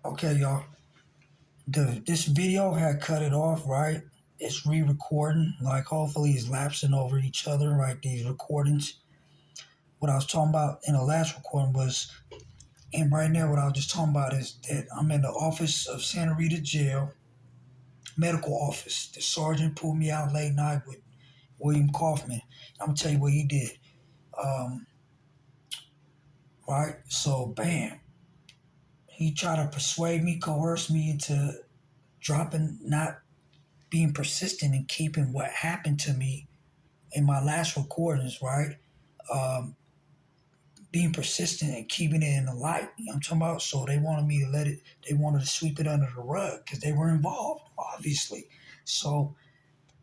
Okay, y'all. This video had cut it off, right? It's re-recording. Like, hopefully, it's lapsing over each other, right? These recordings. What I was talking about in the last recording was, and right now, what I was just talking about is that I'm in the office of Santa Rita Jail, medical office. The sergeant pulled me out late night with William Kaufman. I'm gonna tell you what he did. Um, right? So, bam, he tried to persuade me, coerce me into dropping, not being persistent in keeping what happened to me in my last recordings, right? Um, Being persistent and keeping it in the light. You know what I'm talking about? So they wanted me to let it, they wanted to sweep it under the rug because they were involved, obviously. So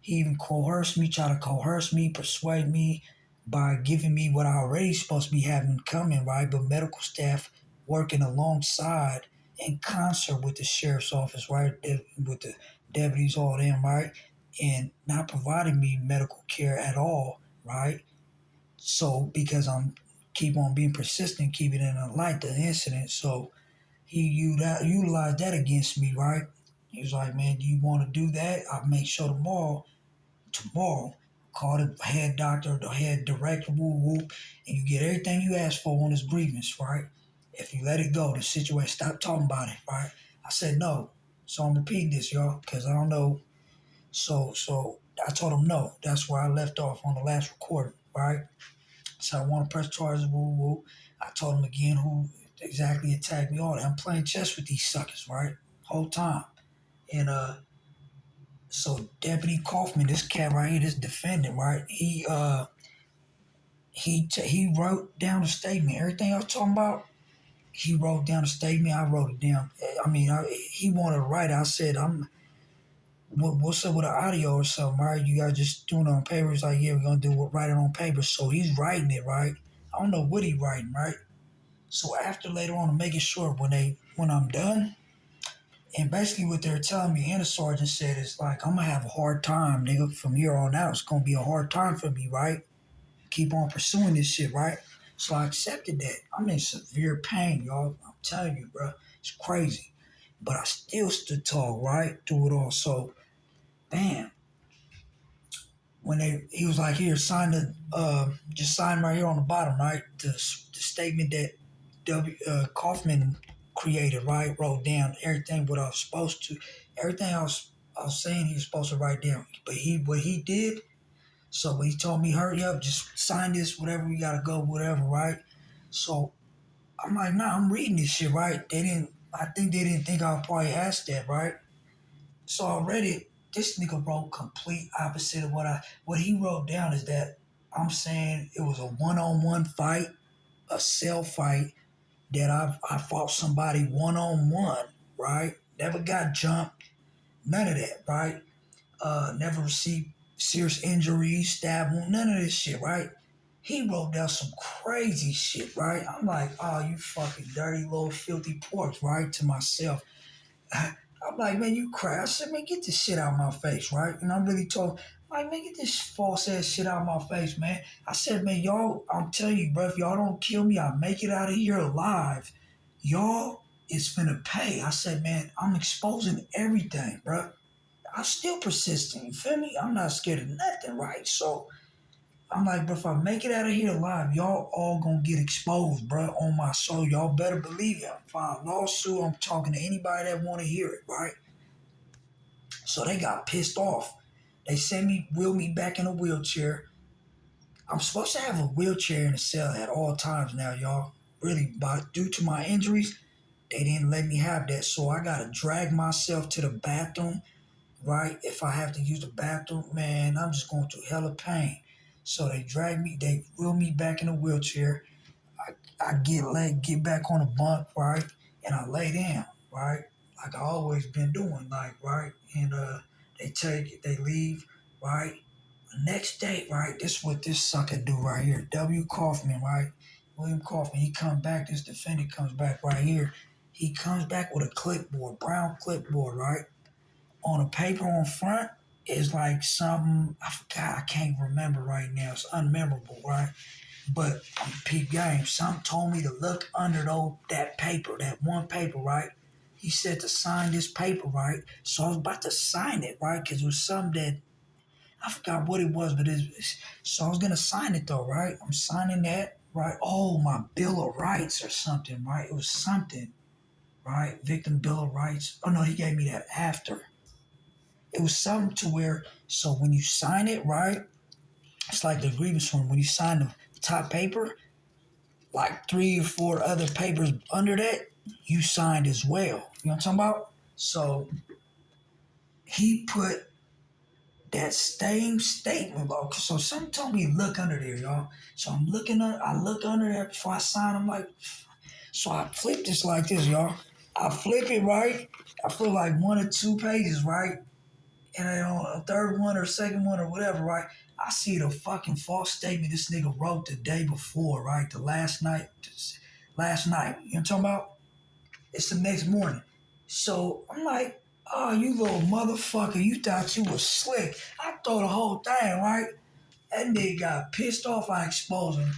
he even coerced me, tried to coerce me, persuade me by giving me what I already supposed to be having coming, right? But medical staff working alongside in concert with the sheriff's office, right? With the deputies, all them, right? And not providing me medical care at all, right? So because I'm keep on being persistent, keeping it in the light, the incident. So he utilized that against me, right? He was like, man, do you want to do that? I'll make sure tomorrow, call the head doctor, the head director, whoop whoop, and you get everything you asked for on this grievance, right? If you let it go, the situation, stop talking about it, right? I said no. So I'm repeating this, y'all, because I don't know. So I told him no. That's where I left off on the last recording, right? So I want to press charges, woo woo. I told him again who exactly attacked me, all that. I'm playing chess with these suckers, right? Whole time. And so Deputy Kaufman, this cat right here, this defendant, right? He wrote down a statement. Everything I was talking about, he wrote down a statement. I wrote it down. I mean, he wanted to write it. I said, what's up with the audio or something, right? You guys just doing it on paper. It's like, yeah, we're gonna write it on paper. So he's writing it, right? I don't know what he writing, right? So after later on, I'm making sure when I'm done, and basically what they're telling me, and the sergeant said, is like, I'm gonna have a hard time, nigga. From here on out, it's gonna be a hard time for me, right? Keep on pursuing this shit, right? So I accepted that. I'm in severe pain, y'all. I'm telling you, bro. It's crazy. But I still stood tall, right? Through it all. So, bam. He was like, here, sign just sign right here on the bottom, right? The statement that Kaufman created, right? Wrote down everything what I was supposed to, everything I was saying he was supposed to write down. But what he did, so when he told me, hurry up, just sign this, whatever, we gotta go, whatever, right? So I'm like, nah, I'm reading this shit, right? I think they didn't think I'd probably ask that, right? So I read it. This nigga wrote complete opposite of what he wrote down is that I'm saying it was a one-on-one fight, a cell fight, that I fought somebody one-on-one, right? Never got jumped, none of that, right? Never received serious injuries, stab wound, none of this shit, right? He wrote down some crazy shit, right? I'm like, oh, you fucking dirty little filthy porks, right? To myself. I'm like, man, you cry. I said, man, get this shit out of my face, right? And I'm really talking, like, man, get this false ass shit out of my face, man. I said, man, y'all, I'm telling you, bro, if y'all don't kill me, I make it out of here alive. Y'all is finna pay. I said, man, I'm exposing everything, bro. I'm still persistent, you feel me? I'm not scared of nothing, right? So I'm like, bro, if I make it out of here alive, y'all all gonna get exposed, bro, on my soul. Y'all better believe it. I'm filing a lawsuit. I'm talking to anybody that want to hear it, right? So they got pissed off. They wheel me back in a wheelchair. I'm supposed to have a wheelchair in the cell at all times now, y'all. Really, but due to my injuries, they didn't let me have that. So I gotta drag myself to the bathroom, right? If I have to use the bathroom, man, I'm just going through hella pain. So they wheel me back in a wheelchair. I get back on the bunk, right? And I lay down, right? Like I always been doing, like, right? And they leave, right? The next day, right? This is what this sucker do right here. W. Kaufman, right? William Kaufman, he comes back, this defendant comes back right here. He comes back with a clipboard, brown clipboard, right? On a paper on front is like something, I forgot, I can't remember right now. It's unmemorable, right? But peep game, something told me to look under that paper, that one paper, right? he said to sign this paper, right? So I was about to sign it, right? Because it was something that I forgot what it was, but so I was gonna sign it though, right? I'm signing that, right? Oh, my Bill of Rights or something, right? It was something, right? Victim Bill of Rights. Oh no, he gave me that after. It was something to where, so when you sign it, right? It's like the grievance form. When you sign the top paper, like 3 or 4 other papers under that, you signed as well. You know what I'm talking about? So he put that same statement, bro. So something told me look under there, y'all. So I'm looking up, I look under there before I sign. I'm like, so I flip this like this, y'all. I flip it right. I flip like 1 or 2 pages, right? And then on a third one or second one or whatever, right? I see the fucking false statement this nigga wrote the day before, right? The last night. You know what I'm talking about? It's the next morning. So I'm like, oh, you little motherfucker, you thought you was slick. I thought the whole thing, right? That nigga got pissed off I exposed him.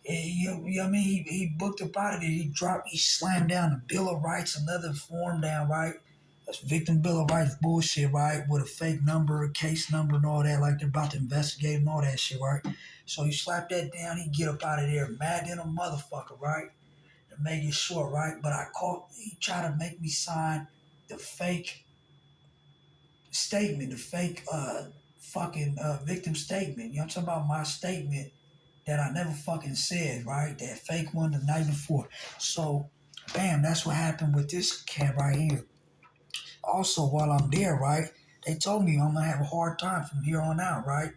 And you know what I mean? He booked up out of there. He slammed down the Bill of Rights, another form down, right? That's victim Bill of Rights bullshit, right? With a fake number, a case number, and all that, like they're about to investigate and all that shit, right? So he slapped that down. He get up out of there mad than a motherfucker, right? To make it short, right? But he tried to make me sign the fake statement, the fake fucking victim statement. You know what I'm talking about? My statement that I never fucking said, right? That fake one the night before. So, bam, that's what happened with this cat right here. Also, while I'm there, right, they told me I'm gonna have a hard time from here on out, right?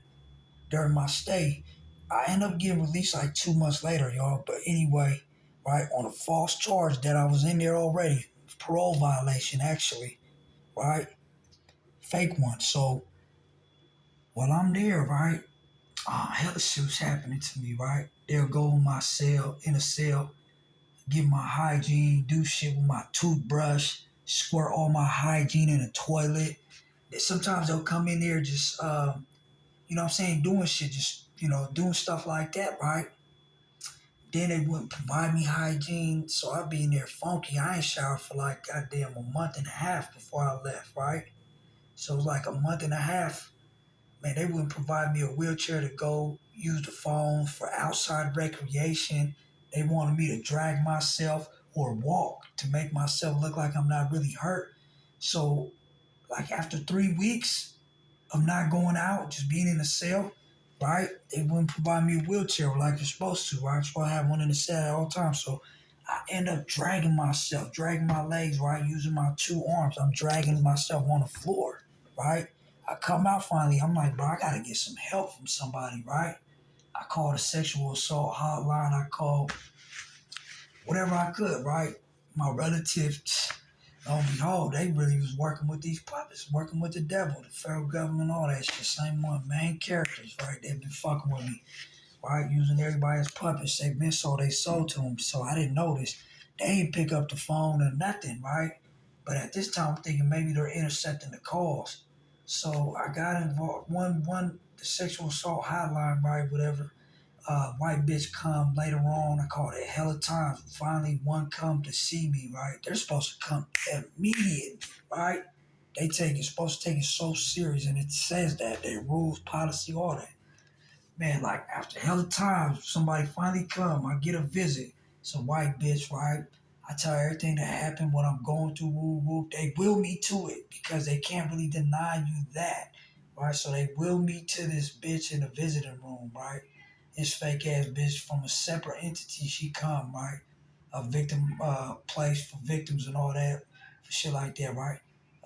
During my stay. I end up getting released like 2 months later, y'all. But anyway, right, on a false charge that I was in there already. Parole violation, actually, right? Fake one. So while I'm there, right, hella shit's happening to me, right? They'll go in my cell, in a cell, get my hygiene, do shit with my toothbrush, squirt all my hygiene in the toilet. Sometimes they'll come in there just, you know what I'm saying, doing shit, just, doing stuff like that, right? Then they wouldn't provide me hygiene, so I'd be in there funky. I ain't showered for like goddamn a month and a half before I left, right? So it was like a month and a half. Man, they wouldn't provide me a wheelchair to go use the phone for outside recreation. They wanted me to drag myself or walk to make myself look like I'm not really hurt. So, like after 3 weeks of not going out, just being in the cell, right? They wouldn't provide me a wheelchair like you're supposed to, right? So I have one in the cell at all times. So I end up dragging myself, dragging my legs, right? Using my 2 arms. I'm dragging myself on the floor, right? I come out finally. I'm like, bro, I gotta get some help from somebody, right? I called a sexual assault hotline. I called whatever I could, right? My relatives, lo and behold, they really was working with these puppets, working with the devil, the federal government, all that shit. Same one, main characters, right? They've been fucking with me, right? Using everybody as puppets. They've been they sold to them. So I didn't notice. They ain't pick up the phone or nothing, right? But at this time, I'm thinking maybe they're intercepting the calls. So I got involved. The sexual assault hotline, right? Whatever. White bitch come later on. I called it hella times. Finally, one come to see me, right? They're supposed to come immediately, right? Supposed to take it so serious, and it says that their rules, policy, all that. Man, like after hella times, somebody finally come. I get a visit. Some white bitch, right? I tell her everything that happened, what I'm going through, woo woo. They will me to it because they can't really deny you that, right? So they will me to this bitch in the visiting room, right? This fake ass bitch from a separate entity. She come, right? A victim place for victims and all that, for shit like that, right?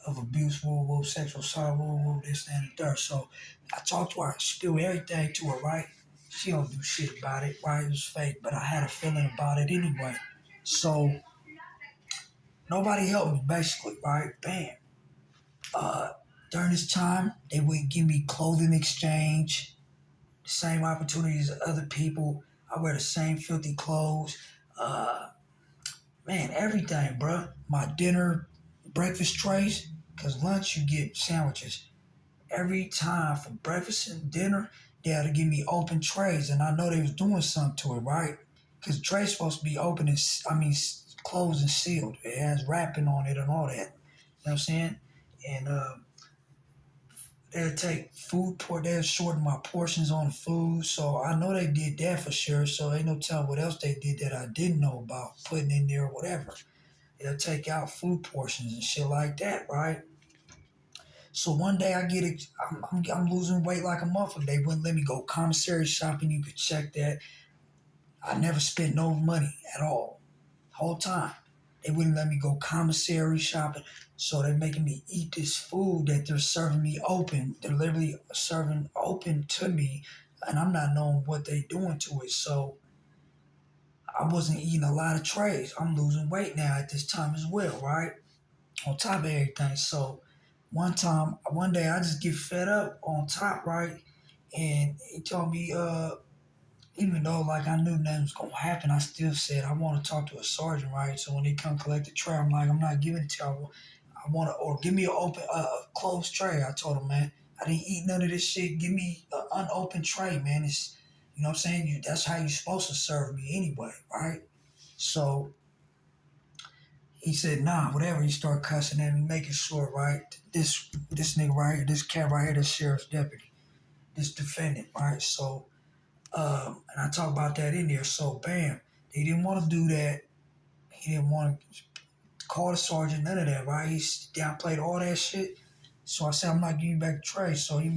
Of abuse, woo woo, sexual assault, woo woo, this, that, and the third. So I talked to her, I spill everything to her, right? She don't do shit about it, right? It was fake, but I had a feeling about it anyway. So nobody helped me, basically, right? Bam. Uh, During this time, they wouldn't give me clothing exchange, same opportunities as other people. I wear the same filthy clothes. Uh, Man, everything, bro. My dinner, breakfast trays, because lunch you get sandwiches. Every time for breakfast and dinner, they had to give me open trays, and I know they was doing something to it, right? Because the tray's supposed to be open and closed and sealed. It has wrapping on it and all that. You know what I'm saying? And they'll take they'll shorten my portions on the food. So I know they did that for sure. So ain't no telling what else they did that I didn't know about putting in there or whatever. They'll take out food portions and shit like that, right? So one day I'm losing weight like a motherfucker. They wouldn't let me go commissary shopping. You could check that. I never spent no money at all, whole time. They wouldn't let me go commissary shopping. So they're making me eat this food that they're serving me open. They're literally serving open to me, and I'm not knowing what they're doing to it. So I wasn't eating a lot of trays. I'm losing weight now at this time as well, right? On top of everything. So one day I just get fed up on top, right? And he told me, even though like I knew nothing was gonna happen, I still said I want to talk to a sergeant, right? So when they come collect the tray, I'm like, I'm not giving it to you. I want to, or give me an open, closed tray. I told him, man, I didn't eat none of this shit. Give me an unopened tray, man. It's, you know what I'm saying? That's how you're supposed to serve me anyway, right? So he said, nah, whatever. He started cussing at me, making sure, right? This nigga right here, this cat right here, this sheriff's deputy, this defendant, right? So, and I talk about that in there. So, bam, they didn't want to do that. He didn't want to call the sergeant, none of that, right? He downplayed all that shit. So I said, I'm not giving you back the tray. So he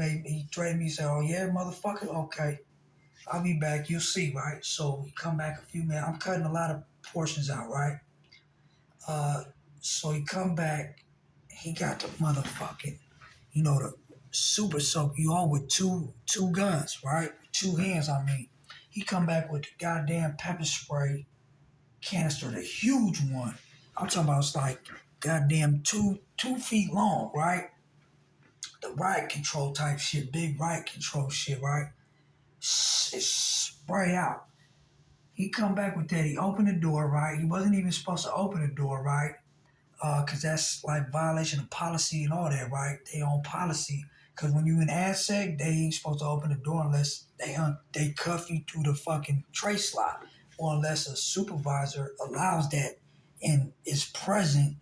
threatened me. He said, oh yeah, motherfucker, okay, I'll be back. You'll see, right? So he come back a few minutes. I'm cutting a lot of portions out, right? Uh, so he come back. He got the motherfucking, the super soak you all with two guns, right? Two hands, I mean. He come back with the goddamn pepper spray canister, the huge one. I'm talking about it's like goddamn 2 feet long, right? The riot control type shit, big riot control shit, right? It's spray out. He come back with that. He opened the door, right? He wasn't even supposed to open the door, right? Because that's like violation of policy and all that, right? They own policy. Because when you in AdSec, they ain't supposed to open the door unless they cuff you through the fucking tray slot, or unless a supervisor allows that and is present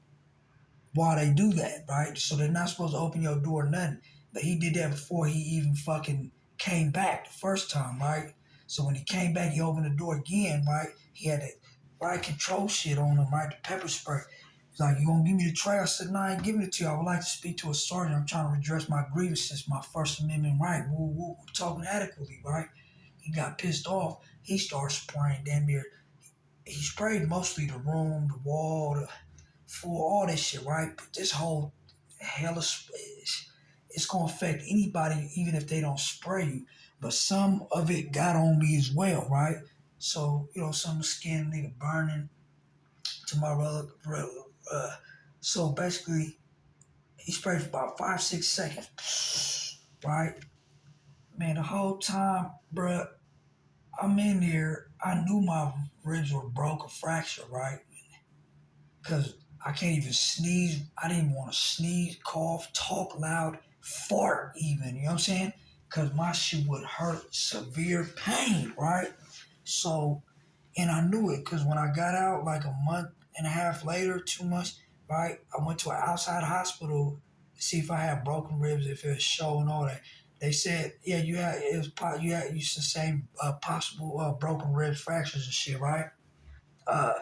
while they do that, right? So they're not supposed to open your door or nothing. But he did that before he even fucking came back the first time, right? So when he came back, he opened the door again, right? He had that right control shit on him, right? The pepper spray. He's like, you gonna give me the tray? I said, no, I ain't giving it to you. I would like to speak to a sergeant. I'm trying to redress my grievances, my First Amendment right. Woo, woo. I'm talking adequately, right? He got pissed off. He started spraying damn near. He sprayed mostly the room, the wall, the floor, all that shit, right? But this whole hell is, it's gonna affect anybody, even if they don't spray you. But some of it got on me as well, right? So, some skin nigga burning to my so basically, he sprayed for about 5, 6 seconds, right? Man, the whole time, bruh, I'm in there. I knew my ribs were broke or fractured, right? Because I can't even sneeze. I didn't want to sneeze, cough, talk loud, fart even. You know what I'm saying? Because my shit would hurt, severe pain, right? So, and I knew it because when I got out like a month and a half later, 2 months, right, I went to an outside hospital to see if I had broken ribs, if it was showing all that. They said, yeah, you sustained possible broken ribs, fractures and shit, right? Uh,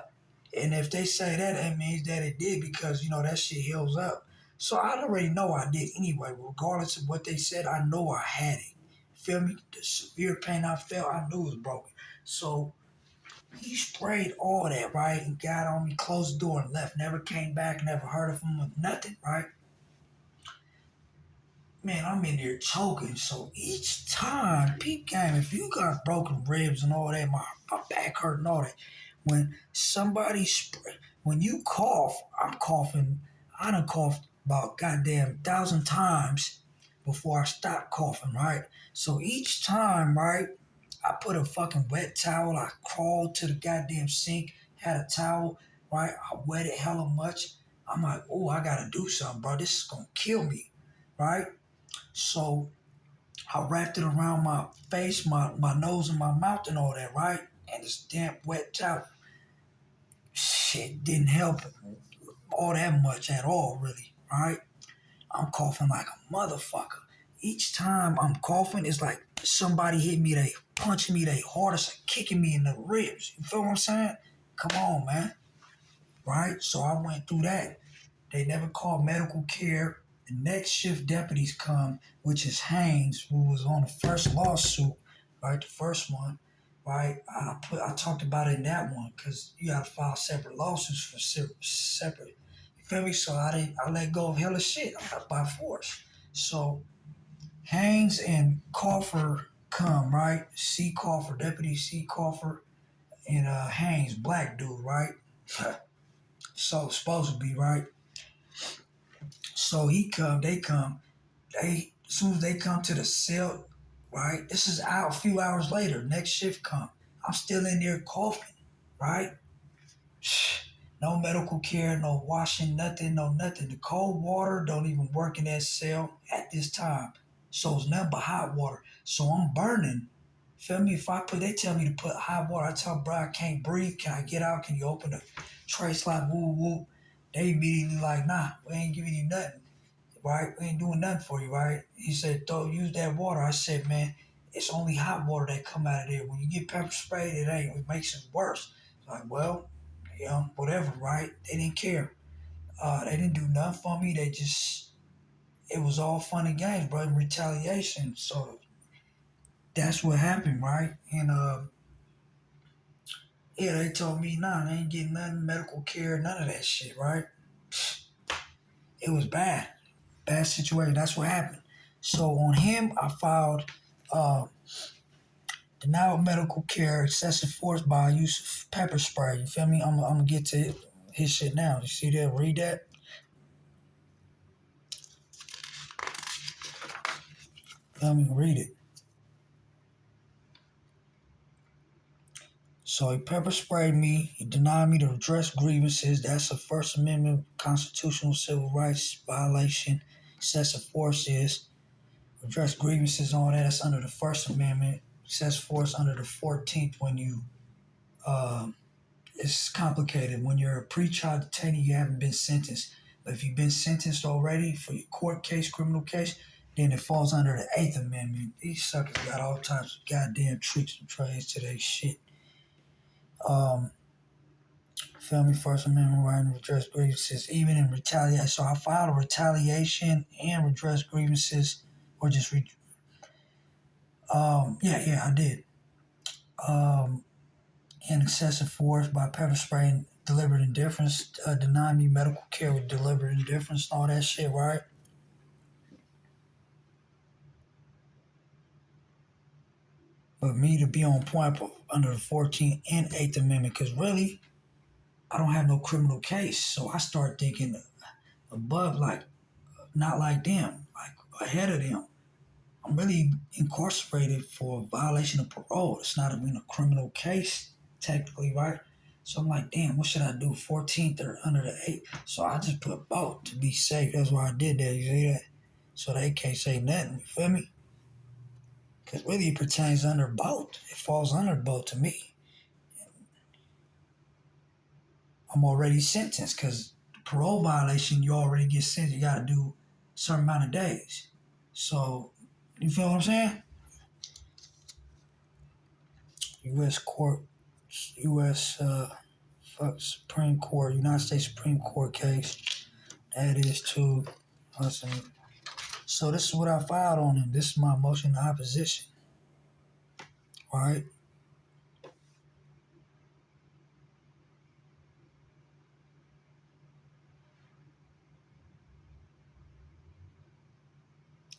and if they say that, it means that it did because, that shit heals up. So I already know I did anyway. Regardless of what they said, I know I had it. Feel me? The severe pain I felt, I knew it was broken. So he sprayed all that, right? And got on me, closed the door and left. Never came back, never heard of him, nothing, right? Man, I'm in there choking. So each time, peep game, if you got broken ribs and all that, my back hurt and all that, when somebody spray, when you cough, I'm coughing. I done coughed about goddamn 1,000 times before I stop coughing, right? So each time, right, I put a fucking wet towel. I crawled to the goddamn sink, had a towel, right? I wet it hella much. I'm like, oh, I gotta do something, bro. This is gonna kill me, right? So I wrapped it around my face, my nose, and my mouth, and all that, right? And this damp, wet towel. shit didn't help all that much at all, really, right? I'm coughing like a motherfucker. Each time I'm coughing, it's like somebody hit me, they punching me, they hardest, like kicking me in the ribs. You feel what I'm saying? Come on, man. Right? So I went through that. They never called medical care. The next shift deputies come, which is Haynes, who was on the first lawsuit, right? The first one, right? I talked about it in that one because you got to file separate lawsuits for separate. You feel me? So I let go of hella shit by force. So Haynes and Coffer come, right? C. Coffer, Deputy C. Coffer, and Haynes, black dude, right? So supposed to be, right? So they come, as soon as they come to the cell, right? This is out a few hours later. Next shift come. I'm still in there coughing, right? No medical care, no washing, nothing, no nothing. The cold water don't even work in that cell at this time. So it's nothing but hot water. So I'm burning. Feel me? If they tell me to put hot water, I tell bro I can't breathe. Can I get out? Can you open the tray slot? Woo woo. They immediately like, nah, we ain't giving you nothing, right? We ain't doing nothing for you, right? He said, use that water. I said, man, it's only hot water that come out of there. When you get pepper sprayed, it ain't. It makes it worse. Like, well, whatever, right? They didn't care. They didn't do nothing for me. It was all fun and games, bro, in retaliation. So that's what happened, right? And yeah, they told me, nah, they ain't getting nothing, medical care, none of that shit, right? It was bad situation. That's what happened. So on him, I filed uh, denial of medical care, excessive force by use of pepper spray. You feel me? I'm gonna get to his shit now. You see that? Read that. Feel me? Read it. So he pepper sprayed me. He denied me to redress grievances. That's a First Amendment constitutional civil rights violation. Excessive force is redress grievances, all that. That's under the First Amendment. Excessive force under the 14th when you it's complicated. When you're a pre-trial detainee, you haven't been sentenced. But if you've been sentenced already for your court case, criminal case, then it falls under the Eighth Amendment. These suckers got all types of goddamn tricks and trades to their shit. Um, Feel me? First Amendment right to redress grievances, even in retaliation. So I filed a retaliation and redress grievances, or just yeah, I did. Um, and excessive force by pepper spray and deliberate indifference, denying me medical care with deliberate indifference, and all that shit, right? But me to be on point under the 14th and 8th Amendment, because really, I don't have no criminal case. So I start thinking above, like, not like them, like ahead of them. I'm really incarcerated for violation of parole. It's not even a criminal case, technically, right? So I'm like, damn, what should I do? 14th or under the 8th? So I just put both to be safe. That's why I did that. You see that? So they can't say nothing. You feel me? Because really it pertains under both. It falls under both to me. I'm already sentenced because parole violation, you already get sentenced. You got to do a certain amount of days. So, you feel what I'm saying? U.S. Court, U.S. Supreme Court, United States Supreme Court case. That is too. Listen. So this is what I filed on him. This is my motion to opposition. Right?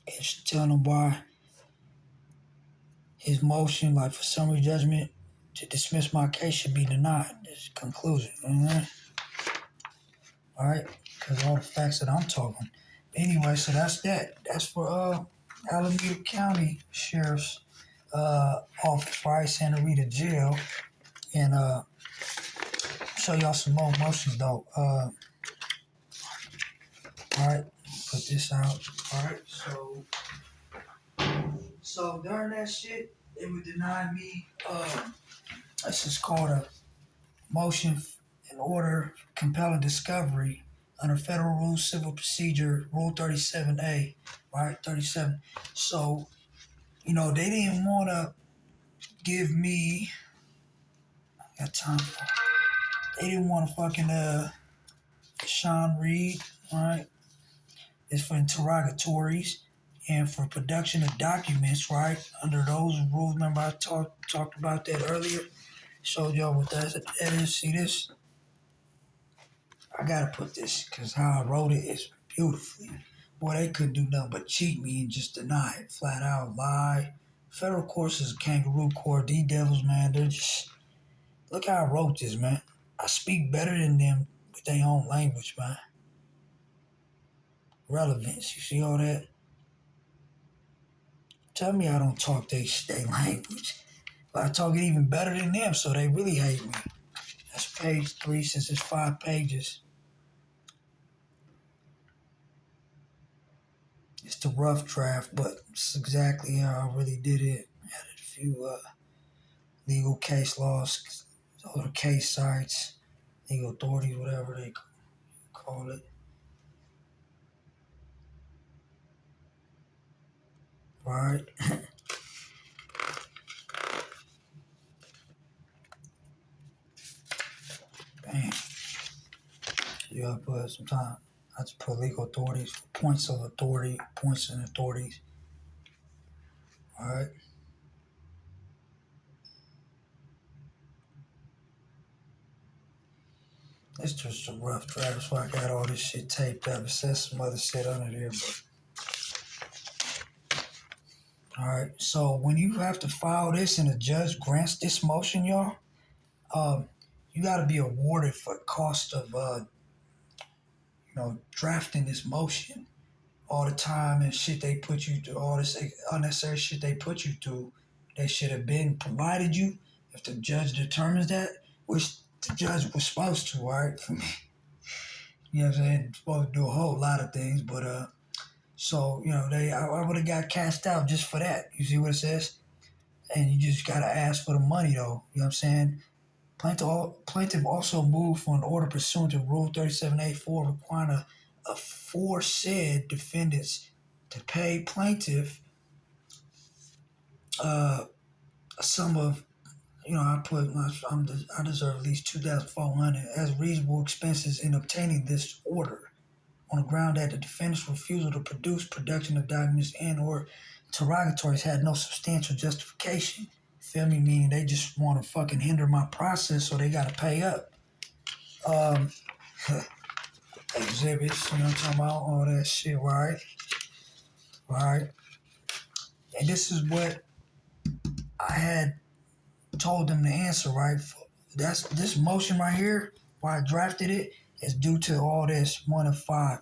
It's telling him why his motion, like for summary judgment, to dismiss my case should be denied. This conclusion. Alright? Because all the facts that I'm talking. Anyway, so that's that. That's for Alameda County Sheriff's Office, right? Santa Rita Jail. And show y'all some more motions though. Alright, put this out. Alright, so during that shit, they would deny me this is called a motion in order compelling discovery under Federal Rules Civil Procedure Rule 37A, right? 37. So, they didn't want to give me, I got time for, they didn't want to fucking, Sean Reed, right? It's for interrogatories and for production of documents, right? Under those rules, remember I talked about that earlier? Showed y'all what that is. See this? I gotta put this because how I wrote it is beautifully. Boy, they couldn't do nothing but cheat me and just deny it. Flat out lie. Federal courts is a kangaroo court. These devils, man, they're just. Look how I wrote this, man. I speak better than them with their own language, man. Relevance. You see all that? Tell me I don't talk their language. But I talk it even better than them, so they really hate me. That's page 3 since it's 5 pages. It's the rough draft, but it's exactly how I really did it. Added a few legal case laws, other case sites, legal authorities, whatever they call it. Right? Bam. You gotta put some time. I just put legal authorities, points of authority, points and authorities. Alright? It's just a rough draft, so I got all this shit taped up. It says some other shit under there, but. Alright, so when you have to file this and the judge grants this motion, y'all, you gotta be awarded for cost of drafting this motion, all the time and shit they put you through, all this unnecessary shit they put you through, they should have been provided you if the judge determines that, which the judge was supposed to, right? For me, you know what I'm saying? Supposed to do a whole lot of things, but so I would have got cashed out just for that. You see what it says? And you just gotta ask for the money though. You know what I'm saying? Plaintiff also moved for an order pursuant to Rule 37A4 requiring a aforesaid defendants to pay plaintiff a sum of, I deserve at least $2,400 as reasonable expenses in obtaining this order on the ground that the defendant's refusal to produce production of documents and or interrogatories had no substantial justification. Feel me? Meaning they just want to fucking hinder my process, so they gotta pay up. Exhibits, you know what I'm talking about? All that shit, right? Right? And this is what I had told them to answer, right? That's this motion right here, why I drafted it, is due to all this 1 of 5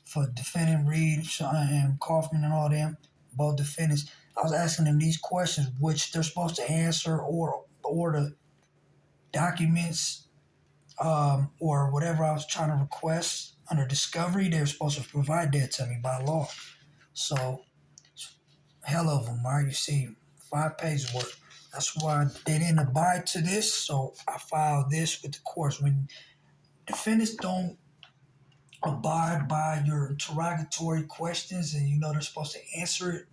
for defendant Reed and Kaufman and all them, both defendants. I was asking them these questions, which they're supposed to answer, or the documents, or whatever I was trying to request under discovery. They're supposed to provide that to me by law. So, hell of them, right? You see, 5 pages worth. That's why they didn't abide to this, so I filed this with the courts. When defendants don't abide by your interrogatory questions and they're supposed to answer it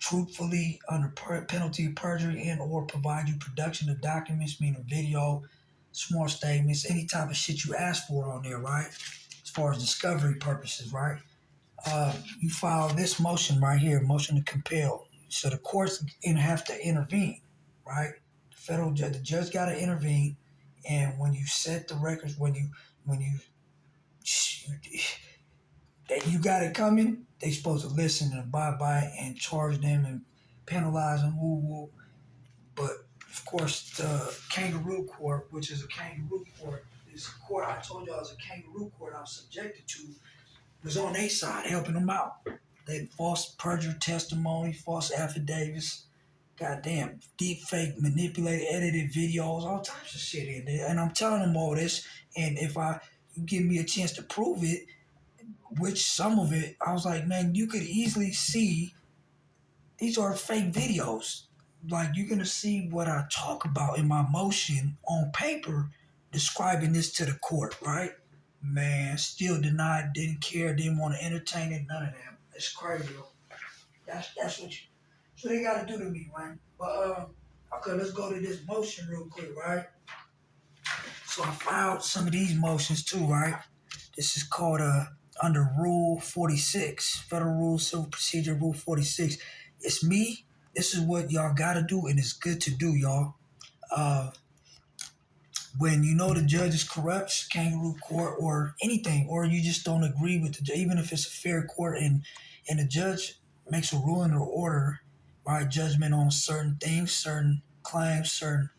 truthfully under penalty of perjury and or provide you production of documents, meaning video, small statements, any type of shit you ask for on there, right? As far as discovery purposes, right? You file this motion right here, motion to compel. So the courts have to intervene, right? The judge got to intervene, and when you set the records, when you you got it coming, they supposed to listen and abide by it and charge them and penalize them, woo woo. But of course, the kangaroo court, which is a kangaroo court, is a court I told y'all is a kangaroo court I'm subjected to, was on their side helping them out. They false perjured testimony, false affidavits, goddamn deep fake, manipulated, edited videos, all types of shit in there. And I'm telling them all this. And if you give me a chance to prove it, which some of it, I was like, man, you could easily see these are fake videos. Like, you're gonna see what I talk about in my motion on paper describing this to the court, right? Man, still denied, didn't care, didn't want to entertain it, none of that. It's crazy. That's what they gotta do to me, man. But okay, let's go to this motion real quick, right? So I filed some of these motions too, right? This is called under Rule 46, Federal Rule Civil Procedure Rule 46. It's me. This is what y'all gotta do, and it's good to do, y'all. Uh, when you know the judge is corrupt, kangaroo court, or anything, or you just don't agree with the judge, even if it's a fair court, and the judge makes a ruling or order, right, judgment on certain things, certain claims, certain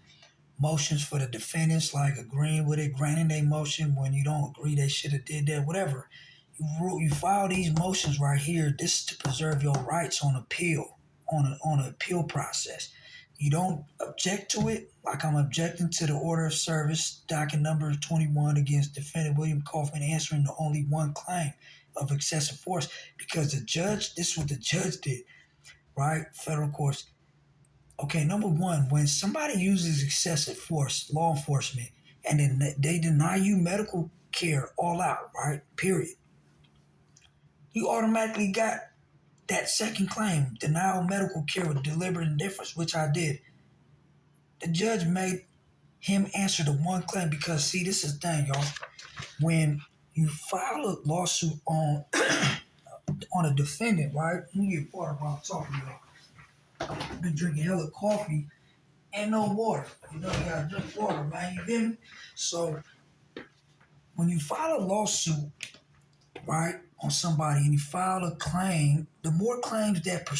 motions for the defendants, like agreeing with it, granting a motion when you don't agree they should have did that, whatever. You file these motions right here. This is to preserve your rights on appeal, on an appeal process. You don't object to it, like I'm objecting to the order of service, docket number 21 against defendant William Kaufman, answering the only one claim of excessive force, because the judge, this is what the judge did, right? Federal courts. Okay, number one, when somebody uses excessive force, law enforcement, and then they deny you medical care all out, right? Period. You automatically got that second claim, denial of medical care with deliberate indifference, which I did. The judge made him answer the one claim because, see, this is the thing, y'all. When you file a lawsuit on on a defendant, right? Let me get water while I'm talking, y'all. I've been drinking hella coffee and no water. You know, you gotta drink water, man. You feel me? So when you file a lawsuit, right, on somebody and you file a claim, the more claims that you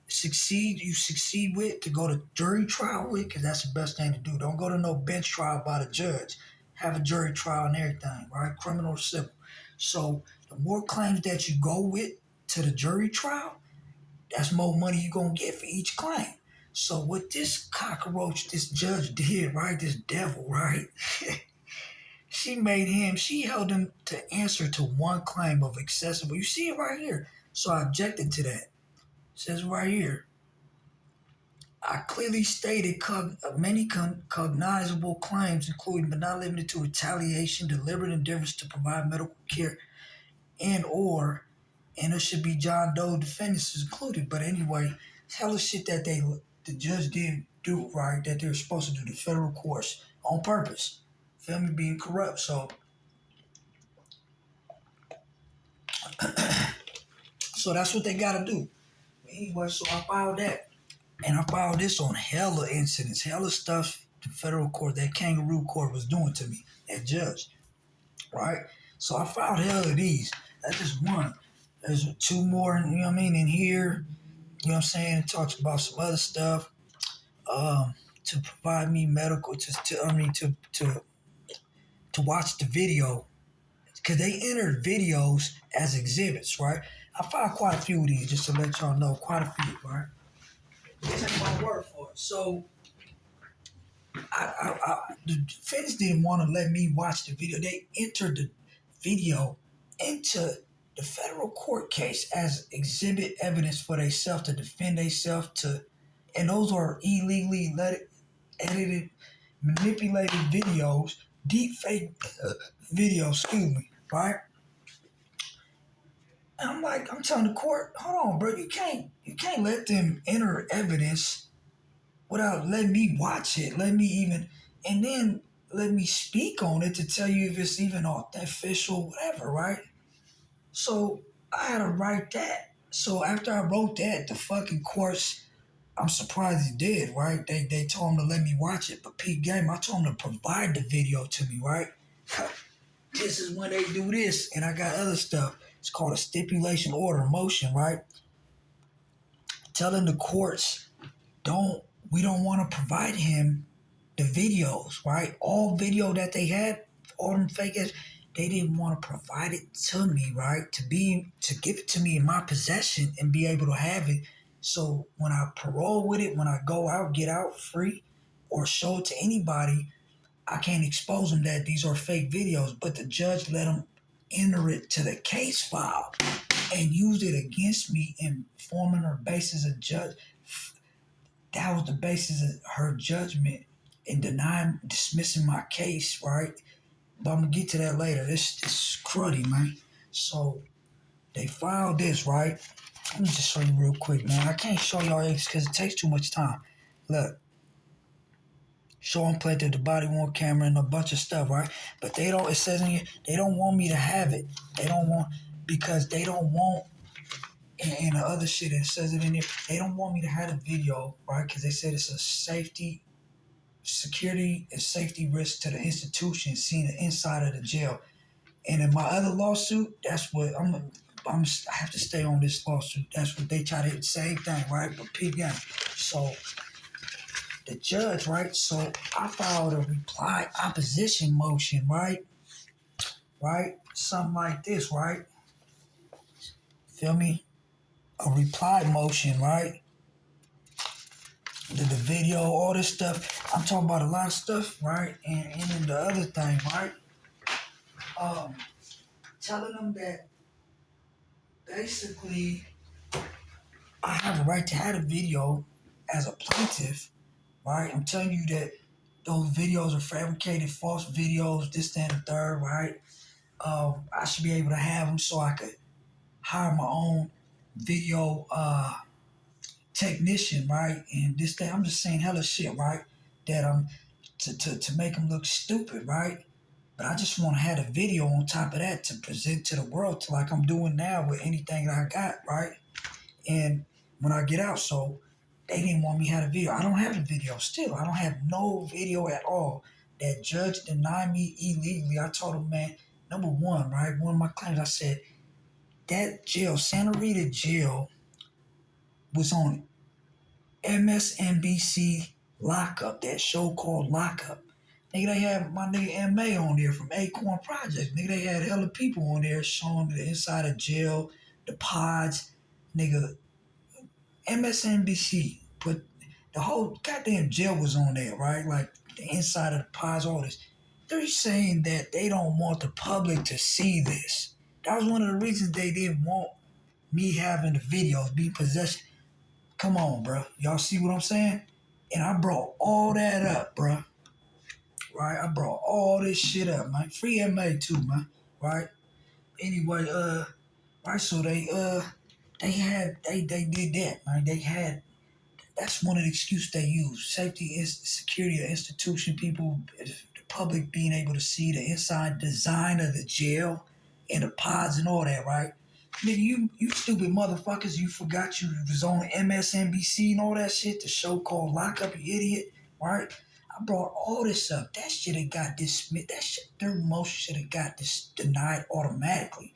succeed with to go to jury trial with, because that's the best thing to do. Don't go to no bench trial by the judge. Have a jury trial and everything, right? Criminal or civil. So the more claims that you go with to the jury trial, that's more money you're going to get for each claim. So what this cockroach, this judge did, right, this devil, right, she held him to answer to one claim of excessive. You see it right here. So I objected to that. It says right here, I clearly stated many cognizable claims, including but not limited to retaliation, deliberate indifference to provide medical care, and it should be John Doe defendants included. But anyway, it's hella shit that the judge did do, right, that they were supposed to do, the federal courts, on purpose. Feel me, being corrupt. So that's what they gotta do. Anyway, so I filed that. And I filed this on hella incidents, hella stuff the federal court, that kangaroo court was doing to me, that judge, right? So I filed hella of these. That's just one. There's two more, you know what I mean, in here. You know what I'm saying? It talks about some other stuff. To provide me medical, to watch the video, because they entered videos as exhibits, right? I filed quite a few of these just to let y'all know, quite a few, right? Take my word for it. So the defense didn't want to let me watch the video. They entered the video into the federal court case as exhibit evidence for themselves to defend themselves and those are illegally edited, manipulated videos, deep fake videos, excuse me, right? And I'm telling the court, hold on, bro, you can't let them enter evidence without letting me watch it, and then let me speak on it to tell you if it's even official, whatever, right? So I had to write that. So after I wrote that, the fucking courts, I'm surprised he did, right? They told him to let me watch it, but Pete Game, I told him to provide the video to me, right? This is when they do this, and I got other stuff. It's called a stipulation order motion, right? Telling the courts, we don't want to provide him the videos, right? All video that they had, all them fake ass, they didn't want to provide it to me, right? To give it to me in my possession and be able to have it. So when I parole with it, when I go out, get out free, or show it to anybody, I can't expose them that these are fake videos. But the judge let them enter it to the case file and use it against me in forming her basis of judge. That was the basis of her judgment and dismissing my case, right? But I'm gonna get to that later. This is cruddy, man. So they filed this, right? Let me just show you real quick, man. I can't show y'all this because it takes too much time. Look, show and play to the body worn camera and a bunch of stuff, right? But they don't. It says in here they don't want me to have it. They don't want because they don't want. And the other shit it says it in here. They don't want me to have a video, right? Because they said it's a security and safety risk to the institution seeing the inside of the jail. And in my other lawsuit, that's what I have to stay on this lawsuit. That's what they try to hit the same thing, right? But peep game. So the judge, right? So I filed a reply opposition motion, right? Right? Something like this, right? Feel me? A reply motion, right? The video, all this stuff. I'm talking about a lot of stuff, right? And then the other thing, right? Telling them that basically I have a right to have a video as a plaintiff, right? I'm telling you that those videos are fabricated, false videos, this, that, and the third, right? I should be able to have them so I could hire my own video technician, right? And this thing, I'm just saying hella shit, right? That to make them look stupid, right? But I just want to have a video on top of that to present to the world, to like I'm doing now with anything that I got, right? And when I get out, so they didn't want me to have a video. I don't have a video still. I don't have no video at all. That judge denied me illegally. I told him, man, number one, right? One of my claims, I said, that jail, Santa Rita jail, was on MSNBC Lockup, that show called Lockup. Nigga, they had my nigga M.A. on there from Acorn Project. Nigga, they had hella people on there showing the inside of jail, the pods. Nigga, MSNBC put the whole goddamn jail was on there, right? Like the inside of the pods, all this. They're saying that they don't want the public to see this. That was one of the reasons they didn't want me having the videos, be possession. Come on, bro. Y'all see what I'm saying? And I brought all that up, bro. Right? I brought all this shit up, man. Free MA too, man. Right? Anyway, right, so they did that, man. They had that's one of the excuses they use. Safety is security of institution, people, the public being able to see the inside design of the jail and the pods and all that, right? Nigga, you stupid motherfuckers, you forgot you was on MSNBC and all that shit, the show called Lockup, you idiot, right? I brought all this up. That shit had got dismissed. That shit, their motion should have got this denied automatically.